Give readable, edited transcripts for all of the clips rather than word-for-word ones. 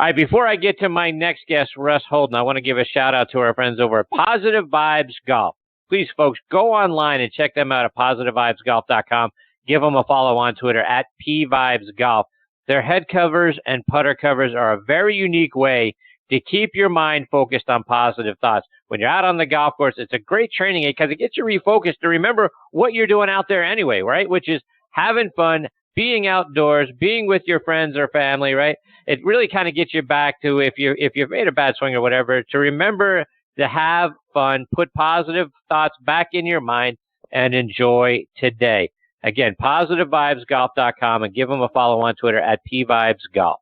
All right, before I get to my next guest, Russ Holden, I want to give a shout out to our friends over at Positive Vibes Golf. Please, folks, go online and check them out at positivevibesgolf.com. Give them a follow on Twitter at pvibesgolf. Their head covers and putter covers are a very unique way to keep your mind focused on positive thoughts. When you're out on the golf course, it's a great training aid because it gets you refocused to remember what you're doing out there anyway, right? Which is having fun, being outdoors, being with your friends or family, right? It really kind of gets you back to if you've made a bad swing or whatever, to remember to have fun, put positive thoughts back in your mind, and enjoy today. Again, positivevibesgolf.com, and give them a follow on Twitter at pvibesgolf.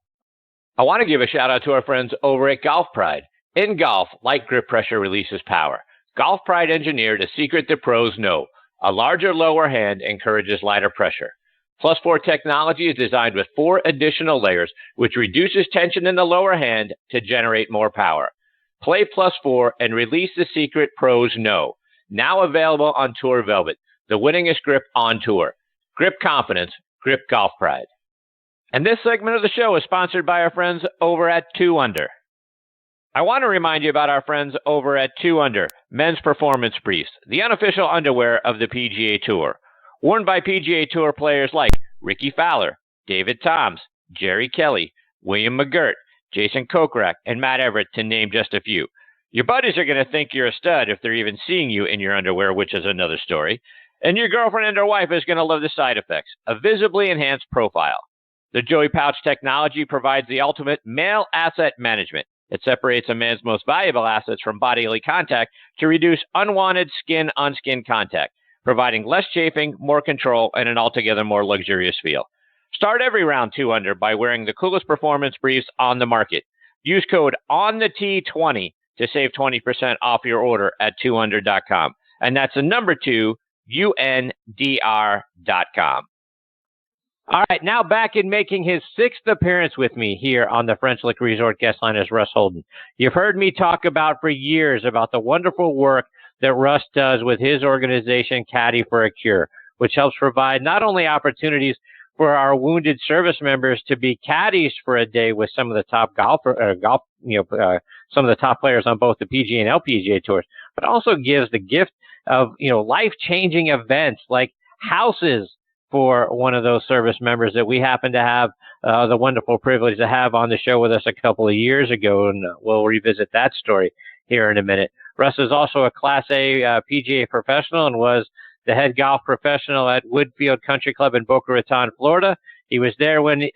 I want to give a shout out to our friends over at Golf Pride. In golf, light grip pressure releases power. Golf Pride engineered a secret that pros know. A larger lower hand encourages lighter pressure. Plus 4 technology is designed with 4 additional layers, which reduces tension in the lower hand to generate more power. Play Plus 4 and release the secret pros know. Now available on Tour Velvet, the winningest grip on tour. Grip confidence, grip Golf Pride. And this segment of the show is sponsored by our friends over at 2 Under. I want to remind you about our friends over at 2 Under, men's performance briefs, the unofficial underwear of the PGA Tour. Worn by PGA Tour players like Ricky Fowler, David Toms, Jerry Kelly, William McGirt, Jason Kokrak, and Matt Everett, to name just a few. Your buddies are going to think you're a stud if they're even seeing you in your underwear, which is another story. And your girlfriend and her wife is going to love the side effects, a visibly enhanced profile. The Joey Pouch technology provides the ultimate male asset management. It separates a man's most valuable assets from bodily contact to reduce unwanted skin-on-skin contact, providing less chafing, more control, and an altogether more luxurious feel. Start every round 2 Under by wearing the coolest performance briefs on the market. Use code ONTHET20 to save 20% off your order at 2under.com. And that's the number 2, UNDR.com. All right, now back in making his 6th appearance with me here on the French Lick Resort guest line is Russ Holden. You've heard me talk about for years about the wonderful work that Russ does with his organization, Caddy for a Cure, which helps provide not only opportunities for our wounded service members to be caddies for a day with some of the top some of the top players on both the PGA and LPGA tours, but also gives the gift of, life-changing events like houses for one of those service members that we happen to have the wonderful privilege to have on the show with us a couple of years ago, and we'll revisit that story here in a minute. Russ is also a Class A PGA professional and was the head golf professional at Woodfield Country Club in Boca Raton, Florida. He was there when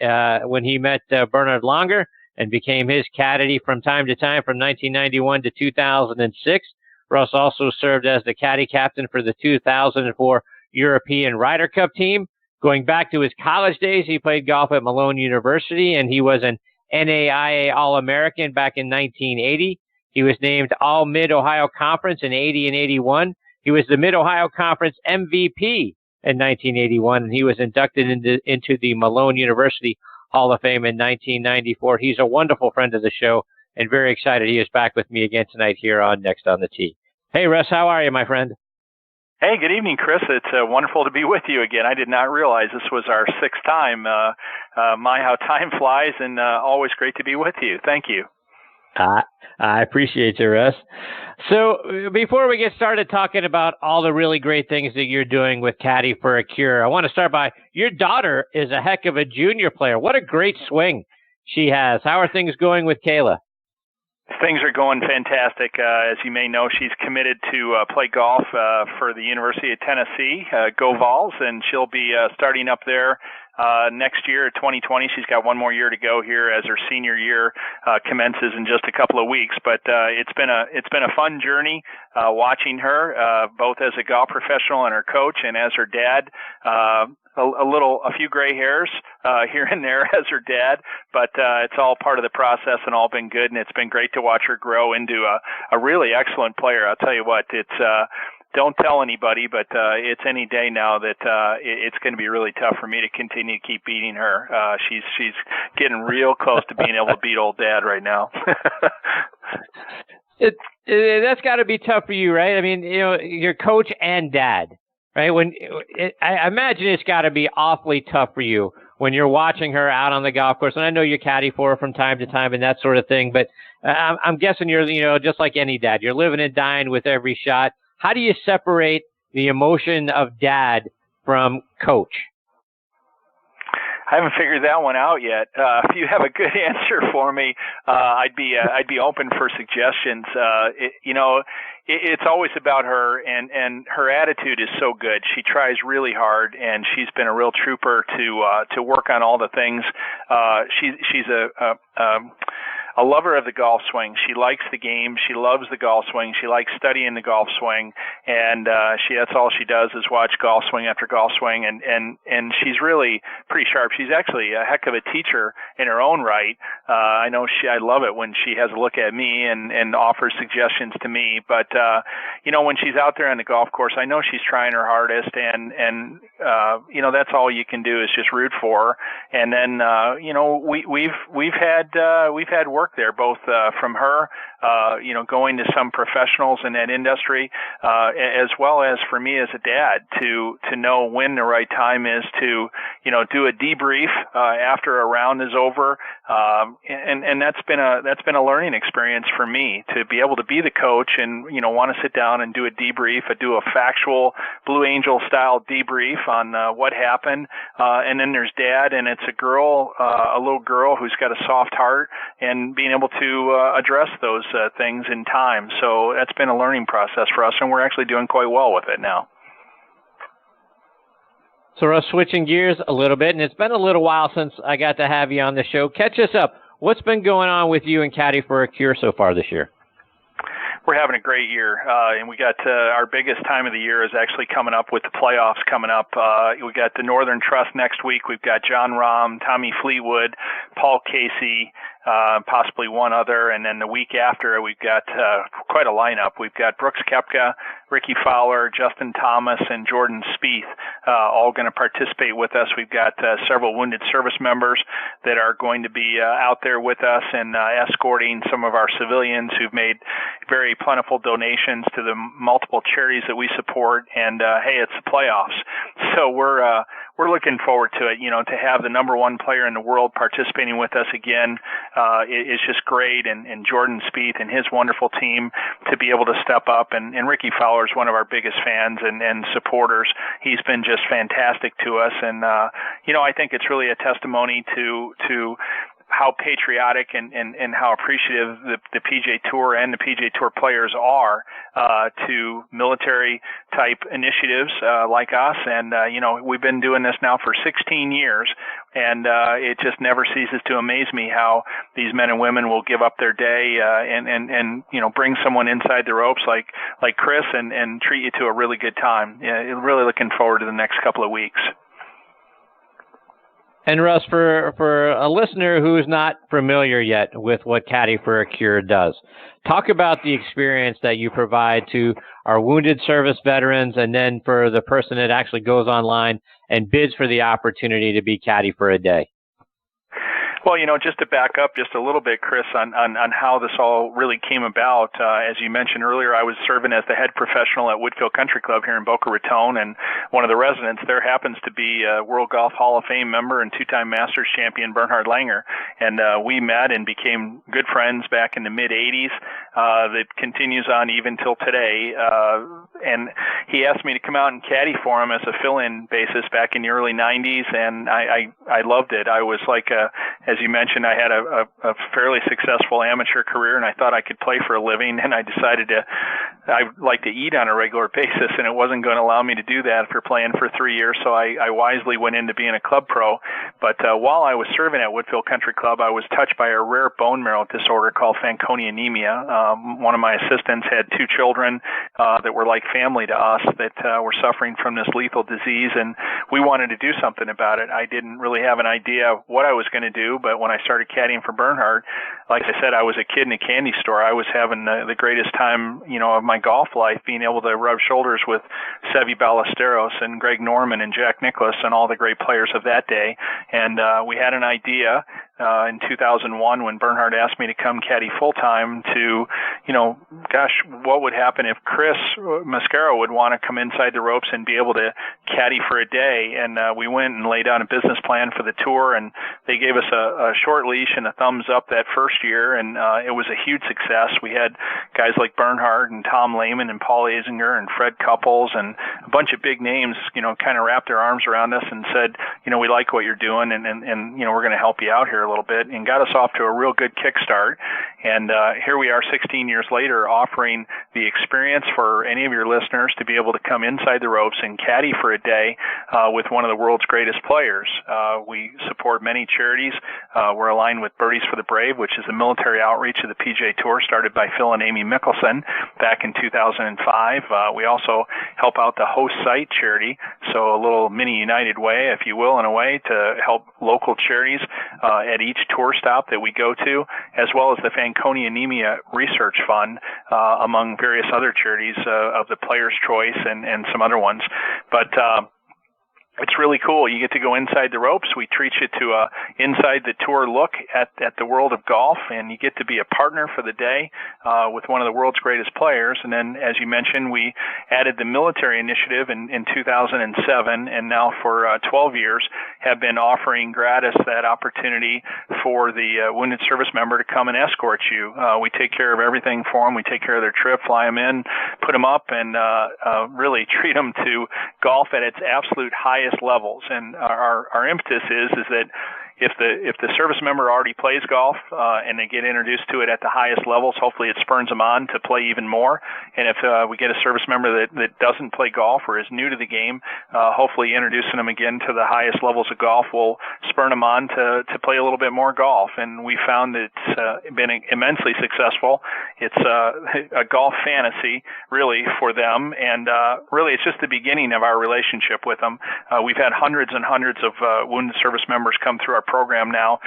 he met Bernhard Longer and became his caddy from time to time from 1991 to 2006. Russ also served as the caddy captain for the 2004 European Ryder Cup team. Going back to his college days, he played golf at Malone University, and he was an NAIA All-American back in 1980. He was named All-Mid-Ohio Conference in 80 and 81. He was the Mid-Ohio Conference MVP in 1981, and he was inducted into the Malone University Hall of Fame in 1994. He's a wonderful friend of the show, and very excited he is back with me again tonight here on Next on the Tee. Hey, Russ, how are you, my friend? Hey, good evening, Chris. It's wonderful to be with you again. I did not realize this was our 6th time. How time flies, and always great to be with you. Thank you. I appreciate you, Russ. So before we get started talking about all the really great things that you're doing with Caddy for a Cure, I want to start by, your daughter is a heck of a junior player. What a great swing she has. How are things going with Kayla? Things are going fantastic. As you may know, she's committed to play golf for the University of Tennessee, Go Vols, and she'll be starting up there next year, 2020. She's got one more year to go here as her senior year commences in just a couple of weeks. But it's been a fun journey watching her, both as a golf professional and her coach, and as her dad. A few gray hairs here and there as her dad, but it's all part of the process and all been good, and it's been great to watch her grow into a really excellent player. I'll tell you what, it's don't tell anybody, but it's any day now that it's going to be really tough for me to continue to keep beating her. She's getting real close to being able to beat old dad right now. That's got to be tough for you, right? I mean, your coach and dad. Right? I imagine it's got to be awfully tough for you when you're watching her out on the golf course, and I know you caddy for her from time to time and that sort of thing, but I'm guessing you're, just like any dad, you're living and dying with every shot. How do you separate the emotion of dad from coach? I haven't figured that one out yet. If you have a good answer for me, I'd be open for suggestions. It's always about her, and her attitude is so good. She tries really hard, and she's been a real trooper to work on all the things. She's a lover of the golf swing. She likes the game. She loves the golf swing. She likes studying the golf swing, and that's all she does is watch golf swing after golf swing, and she's really pretty sharp. She's actually a heck of a teacher in her own right. I love it when she has a look at me and offers suggestions to me, but when she's out there on the golf course, I know she's trying her hardest, and that's all you can do is just root for her. And then we've had work there, both from her, going to some professionals in that industry, as well as for me as a dad to know when the right time is to, do a debrief after a round is over, and that's been a learning experience for me to be able to be the coach and want to sit down and do a debrief, do a factual Blue Angel style debrief on what happened, and then there's dad, and it's a little girl who's got a soft heart, and being able to address those things in time. So that's been a learning process for us, and we're actually doing quite well with it now. So Russ, switching gears a little bit, and it's been a little while since I got to have you on the show. Catch us up. What's been going on with you and Caddy for a Cure so far this year? We're having a great year, and we got our biggest time of the year is actually coming up with the playoffs coming up. We got the Northern Trust next week. We've got John Rahm, Tommy Fleetwood, Paul Casey, possibly one other, and then the week after we've got quite a lineup. We've got Brooks Koepka, Ricky Fowler, Justin Thomas, and Jordan Spieth all going to participate with us. We've got several wounded service members that are going to be out there with us and escorting some of our civilians who've made very plentiful donations to the multiple charities that we support. And hey, it's the playoffs, so we're looking forward to it. To have the number one player in the world participating with us again is just great. And Jordan Spieth and his wonderful team to be able to step up. And Ricky Fowler is one of our biggest fans and supporters. He's been just fantastic to us. And, I think it's really a testimony to how patriotic and how appreciative the PGA Tour and the PGA Tour players are to military-type initiatives like us. And, we've been doing this now for 16 years, and it just never ceases to amaze me how these men and women will give up their day and bring someone inside the ropes like Chris and treat you to a really good time. Really looking forward to the next couple of weeks. And Russ, for a listener who is not familiar yet with what Caddy for a Cure does, talk about the experience that you provide to our wounded service veterans, and then for the person that actually goes online and bids for the opportunity to be Caddy for a day. Well, just to back up just a little bit, Chris, on how this all really came about, as you mentioned earlier, I was serving as the head professional at Woodfield Country Club here in Boca Raton, and one of the residents there happens to be a World Golf Hall of Fame member and two-time Masters champion Bernhard Langer, and we met and became good friends back in the mid-'80s. That continues on even till today, and he asked me to come out and caddy for him as a fill-in basis back in the early 90s, and I loved it. I was like as you mentioned, I had a fairly successful amateur career, and I thought I could play for a living, and I decided I'd like to eat on a regular basis, and it wasn't going to allow me to do that for playing for 3 years, so I wisely went into being a club pro. But while I was serving at Woodfield Country Club, I was touched by a rare bone marrow disorder called Fanconi anemia. One of my assistants had 2 children that were like family to us that were suffering from this lethal disease, and we wanted to do something about it. I didn't really have an idea of what I was going to do, but when I started caddying for Bernhard, like I said, I was a kid in a candy store. I was having the greatest time, of my golf life, being able to rub shoulders with Seve Ballesteros and Greg Norman and Jack Nicklaus and all the great players of that day. And we had an idea in 2001 when Bernhard asked me to come caddy full-time to, gosh, what would happen if Chris Mascaro would want to come inside the ropes and be able to caddy for a day. And we went and laid out a business plan for the tour, and they gave us a short leash and a thumbs up that first year, and it was a huge success. We had guys like Bernhard and Tom Lehman and Paul Azinger and Fred Couples and a bunch of big names, kind of wrapped their arms around us and said, we like what you're doing, and we're going to help you out here a little bit, and got us off to a real good kickstart. And here we are 16 years later offering the experience for any of your listeners to be able to come inside the ropes and caddy for a day with one of the world's greatest players. We support many charities. We're aligned with Birdies for the Brave, which is a military outreach of the PGA Tour started by Phil and Amy Mickelson back in 2005. We also help out the host site charity, so a little mini United Way, if you will, in a way, to help local charities at each tour stop that we go to, as well as the Fanconi Anemia Research Fund, among various other charities of the Player's Choice and some other ones. But it's really cool. You get to go inside the ropes. We treat you to a inside the tour look at the world of golf, and you get to be a partner for the day with one of the world's greatest players. And then, as you mentioned, we added the military initiative in 2007, and now for 12 years have been offering gratis that opportunity for the wounded service member to come and escort you. We take care of everything for them. We take care of their trip, fly them in, put them up, and really treat them to golf at its absolute highest levels. And our impetus is that if the service member already plays golf and they get introduced to it at the highest levels, hopefully it spurns them on to play even more. And if we get a service member that doesn't play golf or is new to the game, hopefully introducing them again to the highest levels of golf will spur them on to play a little bit more golf. And we found that it's been immensely successful. It's a golf fantasy, really, for them. And really, it's just the beginning of our relationship with them. We've had hundreds and hundreds of wounded service members come through our program now.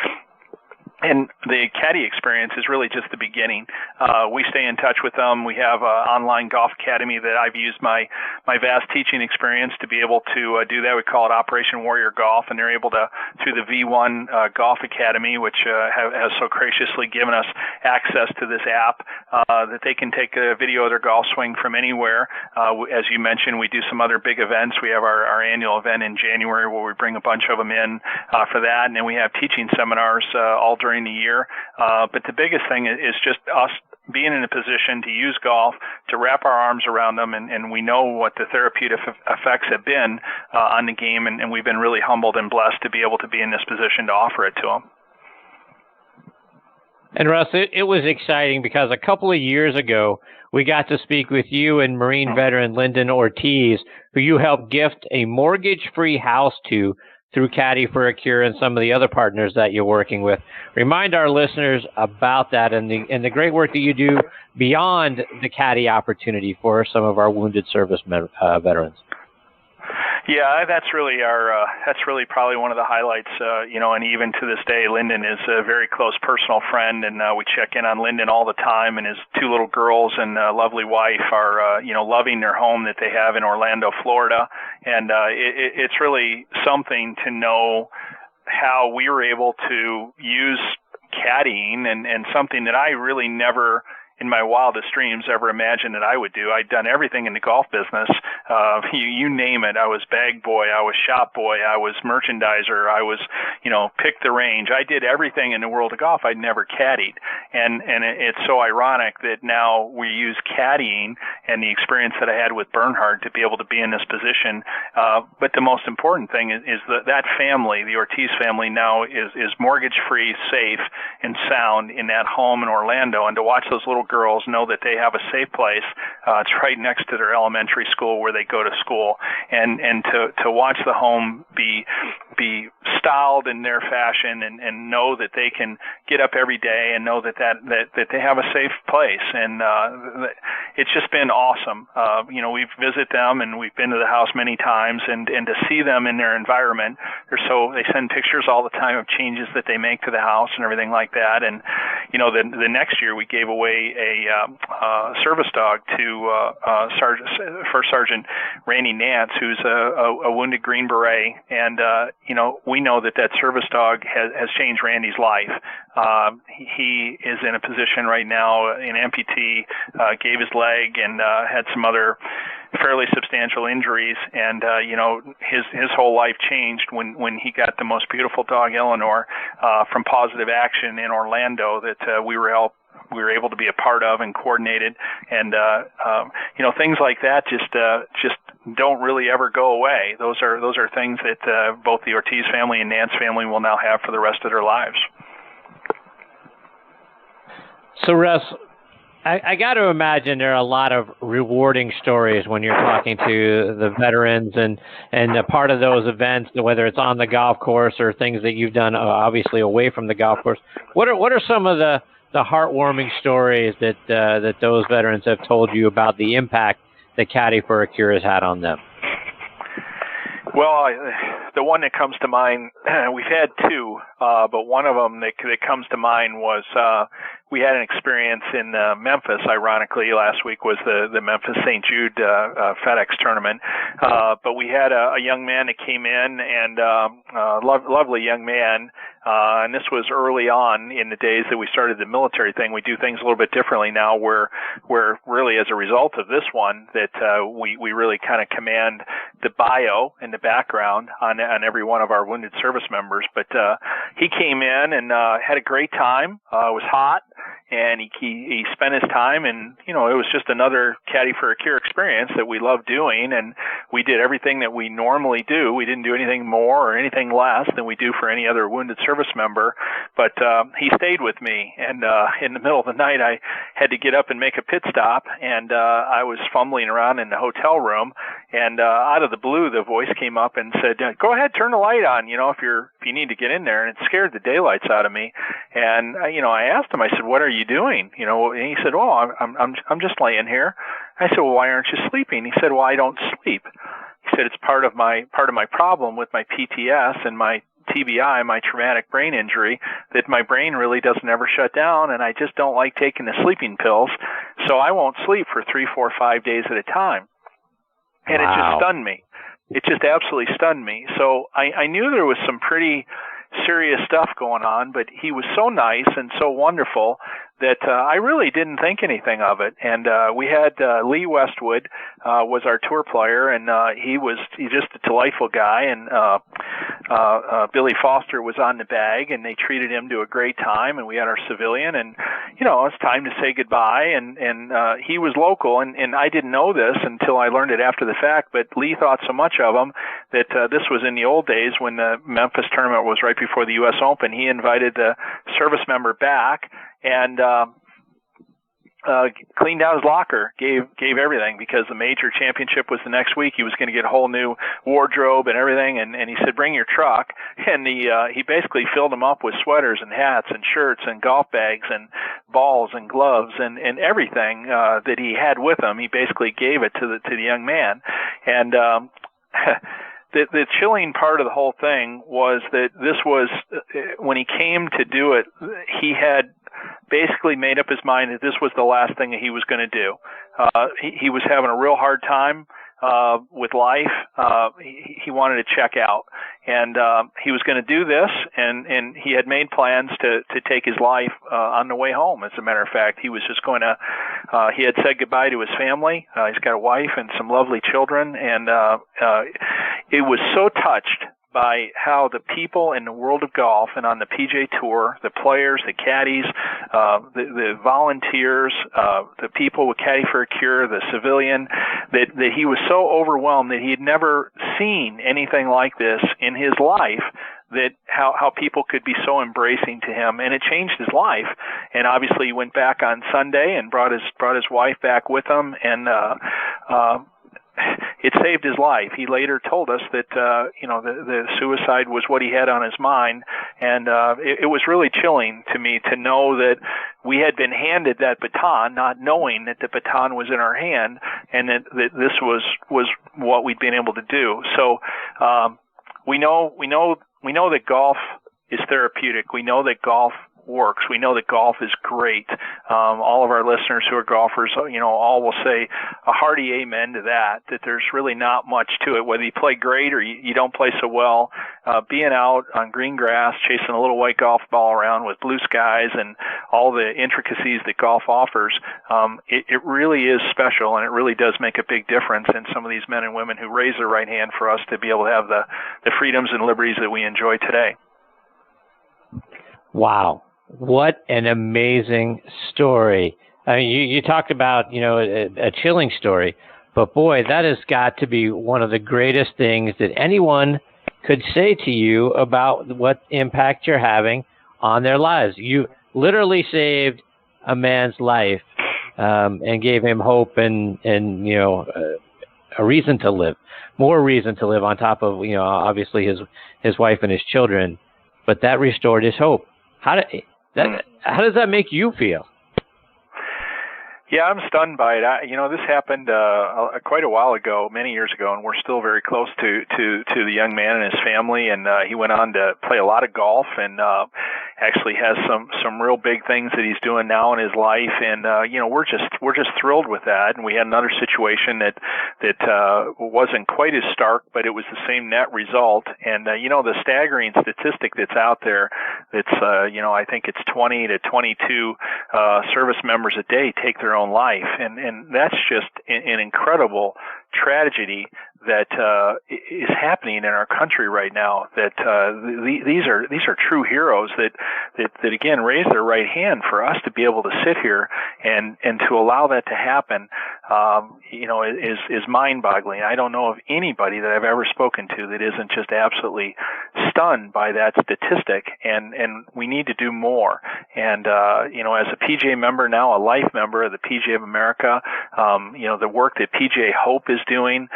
And the caddy experience is really just the beginning. We stay in touch with them. We have an online golf academy that I've used my vast teaching experience to be able to do that. We call it Operation Warrior Golf, and they're able to, through the V1 Golf Academy, which has so graciously given us access to this app, that they can take a video of their golf swing from anywhere. As you mentioned, we do some other big events. We have our annual event in January where we bring a bunch of them in for that, and then we have teaching seminars all during the year. But the biggest thing is just us being in a position to use golf to wrap our arms around them, and we know what the therapeutic effects have been on the game, and we've been really humbled and blessed to be able to be in this position to offer it to them. And Russ, it was exciting because a couple of years ago, we got to speak with you and Marine veteran Lyndon Ortiz, who you helped gift a mortgage-free house to through Caddy for a Cure and some of the other partners that you're working with. Remind our listeners about that and the great work that you do beyond the Caddy opportunity for some of our wounded service veterans. Yeah, that's really probably one of the highlights, and even to this day, Lyndon is a very close personal friend, and we check in on Lyndon all the time, and his two little girls and lovely wife are, loving their home that they have in Orlando, Florida, and it's really something to know how we were able to use caddying and something that I really never in my wildest dreams ever imagined that I would do. I'd done everything in the golf business. You name it. I was bag boy, I was shop boy, I was merchandiser, I was, pick the range. I did everything in the world of golf. I'd never caddied. And it's so ironic that now we use caddying and the experience that I had with Bernhard to be able to be in this position. But the most important thing is that family, the Ortiz family, now is mortgage-free, safe, and sound in that home in Orlando. And to watch those little girls know that they have a safe place. It's right next to their elementary school where they go to school, and to watch the home be styled in their fashion and know that they can get up every day and know that they have a safe place. And it's just been awesome. We've visited them and we've been to the house many times, and to see them in their environment, they send pictures all the time of changes that they make to the house and everything like that. And the next year we gave away a service dog to First Sergeant Randy Nance, who's a wounded Green Beret, and we know that service dog has changed Randy's life. He is in a position right now, an amputee, gave his leg and had some other fairly substantial injuries, and his whole life changed when he got the most beautiful dog, Eleanor, from Positive Action in Orlando that we were able to be a part of and coordinated, and things like that just don't really ever go away. Those are things that both the Ortiz family and Nance family will now have for the rest of their lives. So, Russ, I got to imagine there are a lot of rewarding stories when you're talking to the veterans and a part of those events, whether it's on the golf course or things that you've done, obviously away from the golf course. What are some of the heartwarming stories that those veterans have told you about the impact that Caddy for a Cure has had on them? Well, the one that comes to mind, we've had two, but one of them that comes to mind was we had an experience in Memphis. Ironically, last week was the Memphis St. Jude FedEx tournament, but we had a young man that came in, and lovely young man. And this was early on in the days that we started the military thing. We do things a little bit differently now, where really as a result of this one that we really kind of command the bio and the background on every one of our wounded service members. But he came in and had a great time. It was hot. And he spent his time, and it was just another Caddy for a Cure experience that we love doing, and we did everything that we normally do. We didn't do anything more or anything less than we do for any other wounded service member. But he stayed with me, and in the middle of the night, I had to get up and make a pit stop, and I was fumbling around in the hotel room, and out of the blue, the voice came up and said, "Go ahead, turn the light on, if you need to get in there." And it scared the daylights out of me, and I asked him, I said, "What are you doing?" And he said, "Oh, I'm just laying here." I said, "Well, why aren't you sleeping?" He said, "Well, I don't sleep." He said, "It's part of my problem with my PTS and my TBI, my traumatic brain injury, that my brain really doesn't ever shut down, and I just don't like taking the sleeping pills, so I won't sleep for 3, 4, 5 days at a time." And Wow. It just stunned me. It just absolutely stunned me. So I knew there was some pretty serious stuff going on, but he was so nice and so wonderful that I really didn't think anything of it. And we had Lee Westwood was our tour player, and he's just a delightful guy. And Billy Foster was on the bag, and they treated him to a great time. And we had our civilian, and it's time to say goodbye. And he was local, and I didn't know this until I learned it after the fact. But Lee thought so much of him that this was in the old days when the Memphis tournament was right before the U.S. Open. He invited the service member back and cleaned out his locker, gave everything, because the major championship was the next week. He was going to get a whole new wardrobe and everything, and he said, "Bring your truck." And he basically filled him up with sweaters and hats and shirts and golf bags and balls and gloves and everything that he had with him. He basically gave it to the young man. And the chilling part of the whole thing was that this was, when he came to do it, he had basically made up his mind that this was the last thing that he was going to do. He was having a real hard time with life. He wanted to check out, and he was going to do this, and he had made plans to take his life on the way home. As a matter of fact, he was just going to, he had said goodbye to his family. He's got a wife and some lovely children, and it was so touched by how the people in the world of golf and on the PGA Tour, the players, the caddies, the volunteers, the people with Caddy for a Cure, the civilian, that he was so overwhelmed that he had never seen anything like this in his life, that how people could be so embracing to him, and it changed his life. And obviously he went back on Sunday and brought his wife back with him, and it saved his life. He later told us that the suicide was what he had on his mind, and it was really chilling to me to know that we had been handed that baton, not knowing that the baton was in our hand, and that this was what we'd been able to do. So we know that golf is therapeutic. We know that golf works. We know that golf is great. All of our listeners who are golfers, all will say a hearty amen to that there's really not much to it. Whether you play great or you don't play so well, being out on green grass, chasing a little white golf ball around with blue skies and all the intricacies that golf offers, it really is special, and it really does make a big difference in some of these men and women who raise their right hand for us to be able to have the freedoms and liberties that we enjoy today. Wow. What an amazing story. I mean, you talked about, a chilling story, but boy, that has got to be one of the greatest things that anyone could say to you about what impact you're having on their lives. You literally saved a man's life, and gave him hope and a reason to live, more reason to live on top of, obviously his wife and his children, but that restored his hope. How does that make you feel? Yeah, I'm stunned by it. This happened quite a while ago, many years ago, and we're still very close to the young man and his family. And he went on to play a lot of golf, and actually has some real big things that he's doing now in his life. And we're just thrilled with that. And we had another situation that wasn't quite as stark, but it was the same net result. And the staggering statistic that's out there, that's I think it's 20 to 22 service members a day take their own life, and that's just an incredible tragedy that is happening in our country right now. That these are true heroes that again raise their right hand for us to be able to sit here and to allow that to happen. Is mind-boggling. I don't know of anybody that I've ever spoken to that isn't just absolutely stunned by that statistic, and we need to do more. And as a PGA member now, a life member of the PGA of America, the work that PGA Hope is doing,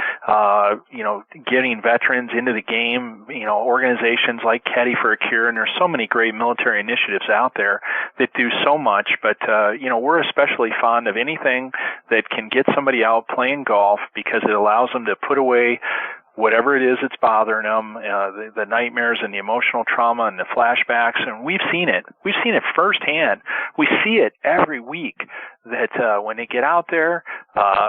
getting veterans into the game, organizations like Caddy for a Cure, and there's so many great military initiatives out there that do so much. But we're especially fond of anything that can get somebody out playing golf, because it allows them to put away whatever it is that's bothering them, the nightmares and the emotional trauma and the flashbacks. And we've seen it firsthand. We see it every week that when they get out there,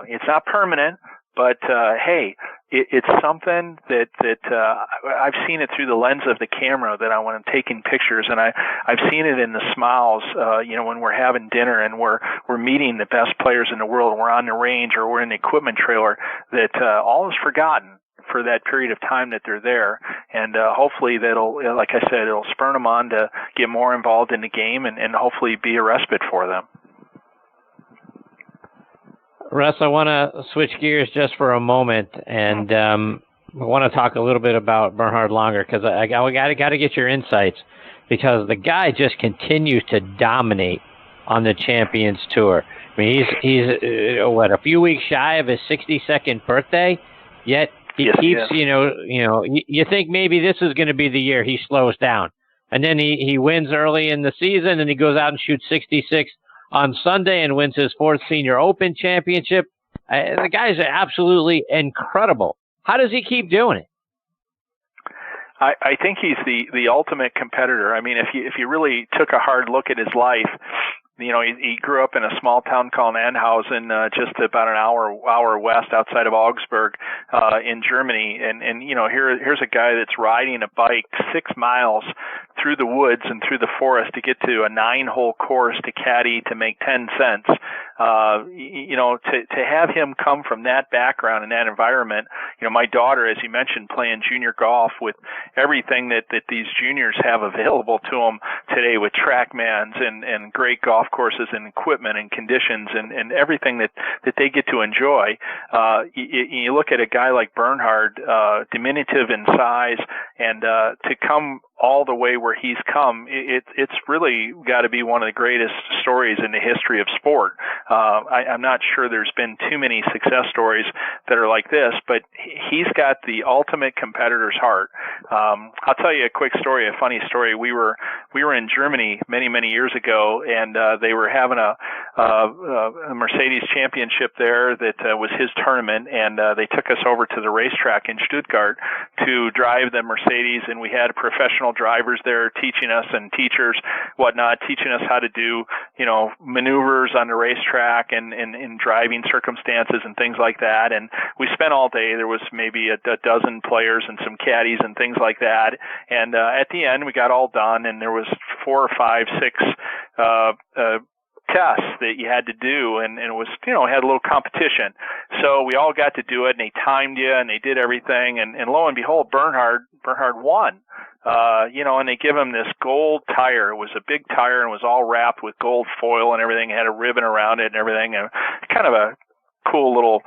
it's not permanent, but hey, it's something that I've seen it through the lens of the camera that when I'm taking pictures, and I've seen it in the smiles, when we're having dinner and we're meeting the best players in the world, and we're on the range or we're in the equipment trailer, that all is forgotten for that period of time that they're there. And hopefully that'll, like I said, it'll spur them on to get more involved in the game and hopefully be a respite for them. Russ, I want to switch gears just for a moment, and I want to talk a little bit about Bernhard Langer, because I got to get your insights, because the guy just continues to dominate on the Champions Tour. I mean, he's a few weeks shy of his 62nd birthday, yet he keeps, you think maybe this is going to be the year he slows down, and then he wins early in the season, and he goes out and shoots 66 on Sunday and wins his 4th Senior Open championship. The guy's absolutely incredible. How does he keep doing it? I think he's the ultimate competitor. I mean, if you really took a hard look at his life, he grew up in a small town called Anhausen, just about an hour west outside of Augsburg, in Germany. And here's a guy that's riding a bike 6 miles through the woods and through the forest to get to a 9-hole course to caddy to make 10 cents. To have him come from that background and that environment, my daughter, as you mentioned, playing junior golf with everything that these juniors have available to them today, with TrackMans and great golf courses and equipment and conditions and everything that they get to enjoy. You look at a guy like Bernhard, diminutive in size, and to come all the way where he's come, it's really got to be one of the greatest stories in the history of sport. I'm not sure there's been too many success stories that are like this, but he's got the ultimate competitor's heart. I'll tell you a quick story, a funny story. We were in Germany many years ago, and they were having a a Mercedes championship there that was his tournament, and they took us over to the racetrack in Stuttgart to drive the Mercedes, and we had professional drivers there teaching us, and teachers, whatnot, teaching us how to do, maneuvers on the racetrack and in driving circumstances and things like that. And we spent all day. There was maybe a dozen players and some caddies and things like that. And at the end, we got all done, and there was 4 or 5, 6 tests that you had to do, and it was, had a little competition. So we all got to do it, and they timed you, and they did everything, and lo and behold, Bernhard won. And they give him this gold tire. It was a big tire and was all wrapped with gold foil and everything. It had a ribbon around it and everything. And kind of a cool little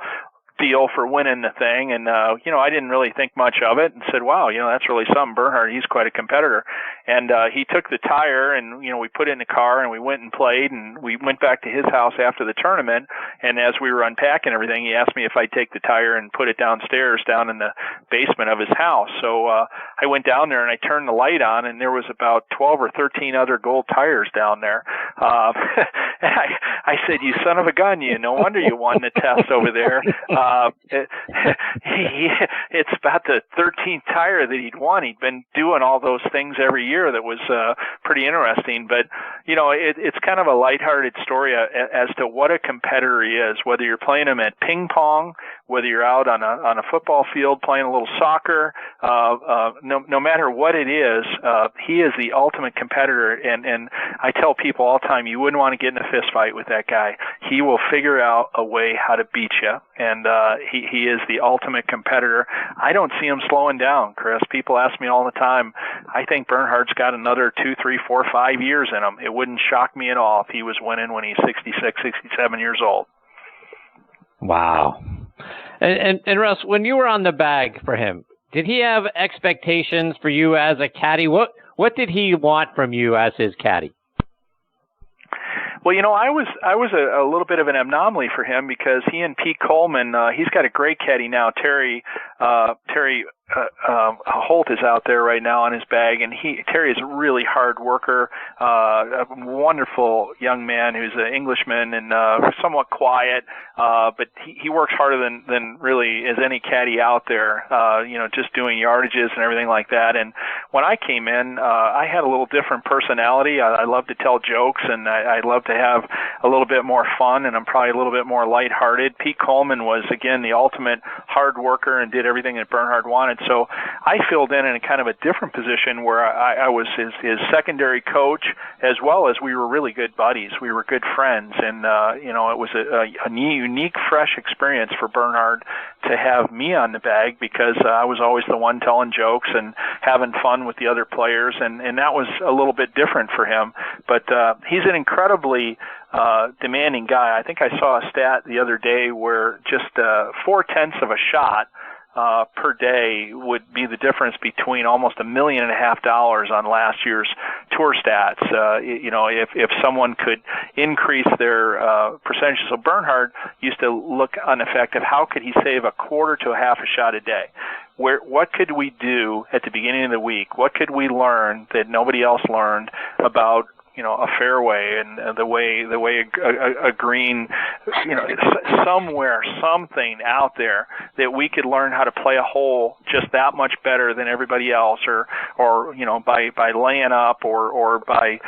deal for winning the thing. And, I didn't really think much of it and said, wow, that's really something. Bernhard, he's quite a competitor. And he took the tire and, we put it in the car and we went and played, and we went back to his house after the tournament. And as we were unpacking everything, he asked me if I'd take the tire and put it downstairs down in the basement of his house. So I went down there and I turned the light on, and there was about 12 or 13 other gold tires down there. And I said, you son of a gun, no wonder you won the test over there. It's about the 13th tire that he'd won. He'd been doing all those things every year. That was pretty interesting. But, it's kind of a lighthearted story as to what a competitor he is, whether you're playing him at ping pong, whether you're out on a football field playing a little soccer, no matter what it is, he is the ultimate competitor. And I tell people all the time, you wouldn't want to get in a fist fight with that guy. He will figure out a way how to beat you. And he is the ultimate competitor. I don't see him slowing down, Chris. People ask me all the time. I think Bernhard's got another 2, 3, 4, 5 years in him. It wouldn't shock me at all if he was winning when he's 66, 67 years old. Wow. And Russ, when you were on the bag for him, did he have expectations for you as a caddy? What did he want from you as his caddy? Well, I was a little bit of an anomaly for him because he and Pete Coleman, he's got a great caddy now. Terry Holt is out there right now on his bag, and Terry is a really hard worker, a wonderful young man who's an Englishman and somewhat quiet, but he works harder than really as any caddy out there, just doing yardages and everything like that. And when I came in, I had a little different personality. I love to tell jokes, and I love to have a little bit more fun, and I'm probably a little bit more lighthearted. Pete Coleman was, again, the ultimate hard worker and did everything that Bernhard wanted. So I filled in a kind of a different position where I was his secondary coach, as well as we were really good buddies. We were good friends, and it was a unique, fresh experience for Bernhard to have me on the bag because I was always the one telling jokes and having fun with the other players, and that was a little bit different for him. But he's an incredibly demanding guy. I think I saw a stat the other day where just 0.4 of a shot per day would be the difference between almost $1.5 million on last year's tour stats. If someone could increase their percentage. So Bernhard used to look on the fact of how could he save a quarter to a half a shot a day. What could we do at the beginning of the week? What could we learn that nobody else learned about a fairway and the way a green, somewhere, something out there that we could learn how to play a hole just that much better than everybody else, or by laying up or by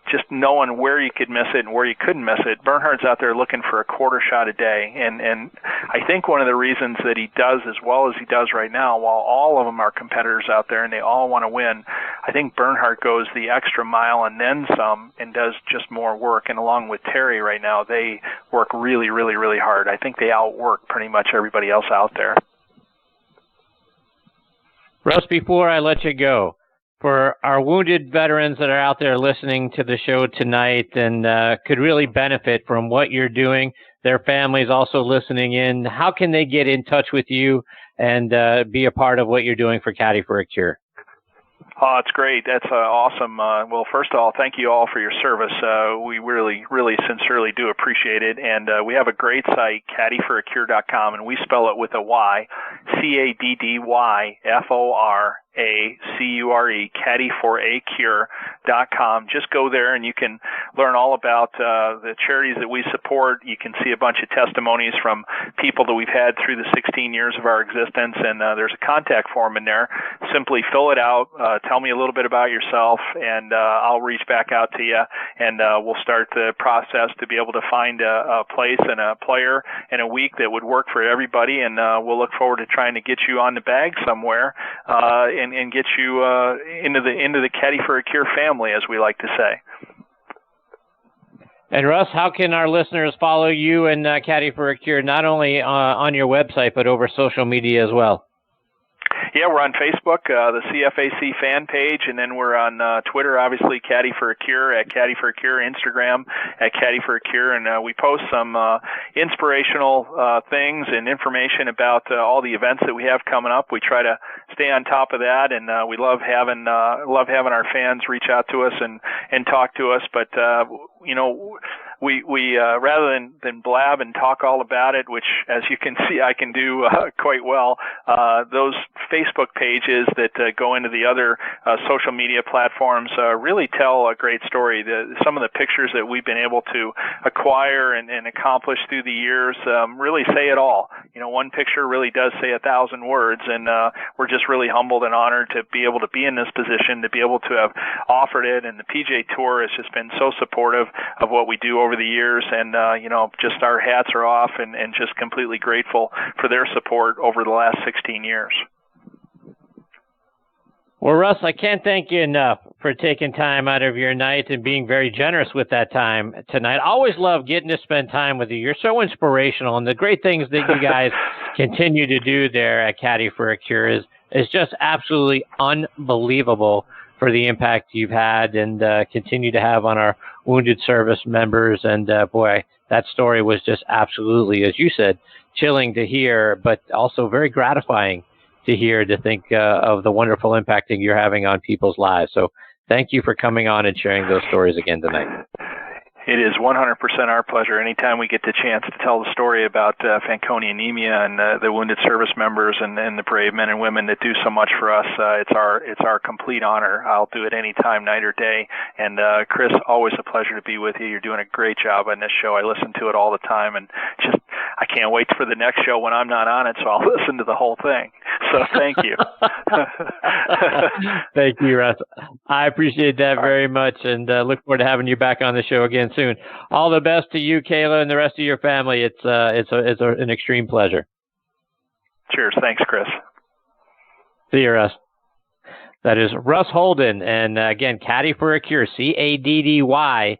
just knowing where you could miss it and where you couldn't miss it. Bernhard's out there looking for a quarter shot a day, and I think one of the reasons that he does as well as he does right now, while all of them are competitors out there and they all want to win, I think Bernhard goes the extra mile and then some and does just more work. And along with Terry right now, they work really, really, really hard. I think they outwork pretty much everybody else out there. Russ, before I let you go, for our wounded veterans that are out there listening to the show tonight and could really benefit from what you're doing, their families also listening in, how can they get in touch with you and be a part of what you're doing for Caddy for a Cure? Oh, it's great. That's awesome. Well, first of all, thank you all for your service. We really, really sincerely do appreciate it. And we have a great site, caddyforacure.com, and we spell it with a Y, CADDYFOR caddy4acure.com. Just go there and you can learn all about the charities that we support. You can see a bunch of testimonies from people that we've had through the 16 years of our existence, and there's a contact form in there. Simply fill it out, tell me a little bit about yourself, and I'll reach back out to you, and we'll start the process to be able to find a place and a player in a week that would work for everybody, and we'll look forward to trying to get you on the bag somewhere and get you into the Caddy for a Cure family, as we like to say. And Russ, how can our listeners follow you and Caddy for a Cure, not only on your website, but over social media as well? Yeah, we're on Facebook, the CFAC fan page, and then we're on Twitter, obviously, Caddy for a Cure, at Caddy for a Cure, Instagram, at Caddy for a Cure, and we post some inspirational things and information about all the events that we have coming up. We try to stay on top of that, and we love having our fans reach out to us and talk to us, but we rather than blab and talk all about it, which, as you can see, I can do quite well, those Facebook pages that go into the other social media platforms really tell a great story. Some of the pictures that we've been able to acquire and accomplish through the years really say it all. One picture really does say 1,000 words, and we're just really humbled and honored to be able to be in this position, to be able to have offered it, and the PGA Tour has just been so supportive of what we do over the years, and just our hats are off and just completely grateful for their support over the last 16 years. Well, Russ, I can't thank you enough for taking time out of your night and being very generous with that time tonight. I always love getting to spend time with you. You're so inspirational, and the great things that you guys continue to do there at Caddy for a Cure is just absolutely unbelievable for the impact you've had and continue to have on our wounded service members. And boy, that story was just absolutely, as you said, chilling to hear, but also very gratifying to hear, to think of the wonderful impact that you're having on people's lives. So thank you for coming on and sharing those stories again tonight. It is 100% our pleasure. Anytime we get the chance to tell the story about Fanconi anemia and the wounded service members and the brave men and women that do so much for us, it's our complete honor. I'll do it anytime, night or day. And Chris, always a pleasure to be with you. You're doing a great job on this show. I listen to it all the time, and I can't wait for the next show when I'm not on it, so I'll listen to the whole thing. So thank you. Thank you, Russ. I appreciate that very much, and look forward to having you back on the show again soon. All the best to you, Kayla, and the rest of your family. It's an extreme pleasure. Cheers. Thanks, Chris. See you, Russ. That is Russ Holden, and again, Caddy for a Cure, CADDYFORACURE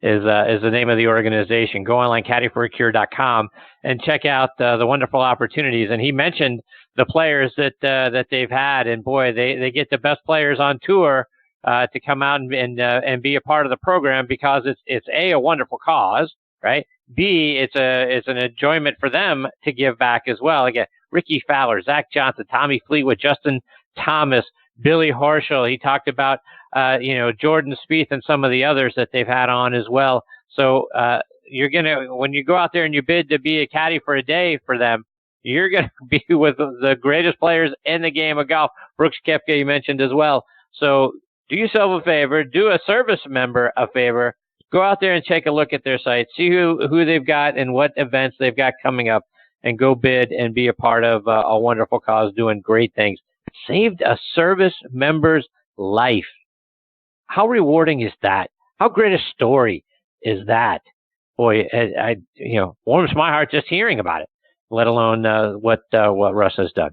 is the name of the organization. Go online, caddyforacure.com, and check out the wonderful opportunities. And he mentioned the players that they've had, and boy, they get the best players on tour to come out and be a part of the program, because it's a wonderful cause, right? B, it's an enjoyment for them to give back as well. Again, Ricky Fowler, Zach Johnson, Tommy Fleetwood, Justin Thomas, Billy Horschel. He talked about Jordan Spieth and some of the others that they've had on as well. So when you go out there and you bid to be a caddy for a day for them, you're gonna be with the greatest players in the game of golf. Brooks Koepka you mentioned as well. So do yourself a favor, do a service member a favor, go out there and take a look at their site, see who they've got and what events they've got coming up, and go bid and be a part of a wonderful cause doing great things. Saved a service member's life. How rewarding is that? How great a story is that? Boy, I warms my heart just hearing about it, let alone what Russ has done.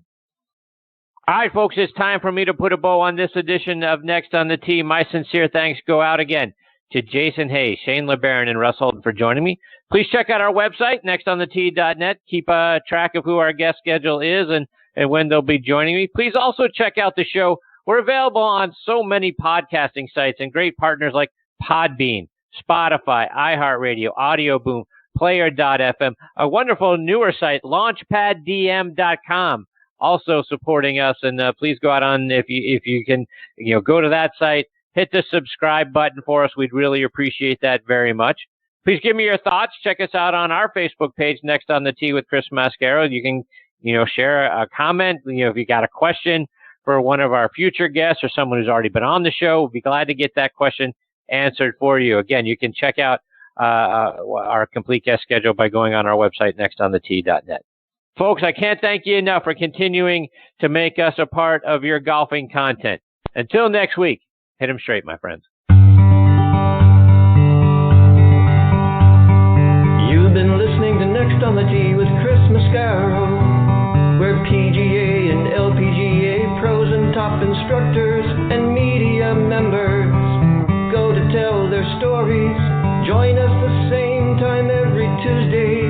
All right, folks, it's time for me to put a bow on this edition of Next on the Tee. My sincere thanks go out again to Jason Hayes, Shane LeBaron, and Russ Holden for joining me. Please check out our website, nextonthetee.net. Keep track of who our guest schedule is and when they'll be joining me. Please also check out the show. We're available on so many podcasting sites and great partners like Podbean, Spotify, iHeartRadio, Audio Boom, Player.fm, a wonderful newer site, LaunchpadDM.com, also supporting us. And please go out on, if you can, go to that site, hit the subscribe button for us. We'd really appreciate that very much. Please give me your thoughts. Check us out on our Facebook page, Next on the Tee with Chris Mascaro. You can, share a comment. If you got a question for one of our future guests or someone who's already been on the show, we'll be glad to get that question answered for you. Again, you can check out our complete guest schedule by going on our website, nextonthetee.net. Folks, I can't thank you enough for continuing to make us a part of your golfing content. Until next week, hit 'em straight, my friends. You've been listening to Next on the Tee with Chris Mascaro, where PGA and LPGA pros and top instructors and media members go to tell their stories. Join us the same time every Tuesday